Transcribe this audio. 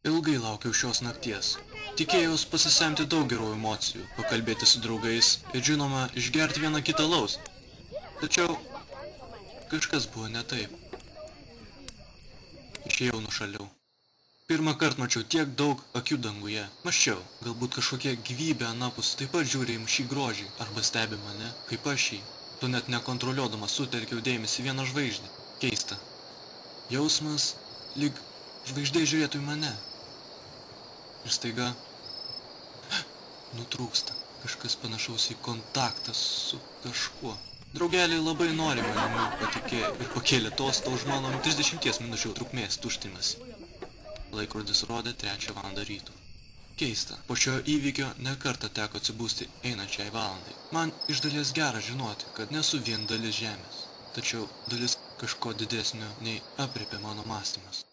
Ilgai laukiau šios nakties. Tikėjaus pasisemti daug gerų emocijų, pakalbėti su draugais ir žinoma, išgerti vieną kitą alaus. Tačiau kažkas buvo ne taip. Išėjau nušaliau. Pirmą kartą mačiau tiek daug akių danguje. Mąsčiau, galbūt kažkokia gyvybė anapus taip pat žiūri į šį grožį arba stebi mane, kaip aš jį. Tu net nekontroliuodamas sutelkiau dėmesį vieną žvaigždę. Keista. Jausmas, lyg žvaigždė žiūrėtų į mane. Ir staiga nutrūksta kažkas panašaus į kontaktą su kažkuo. Draugeliai labai nori manimi patikėjo ir pakėlė tostą už mano 30 minučių trukmės tuštimas. Laikrodis rodė 3 valandą ryto. Keista, po šio įvykio nekartą teko atsibūsti einančiai valandai. Man iš dalies gera žinoti, kad nesu vien dalis žemės, tačiau dalis kažko didesnio nei aprėpė mano mąstymas.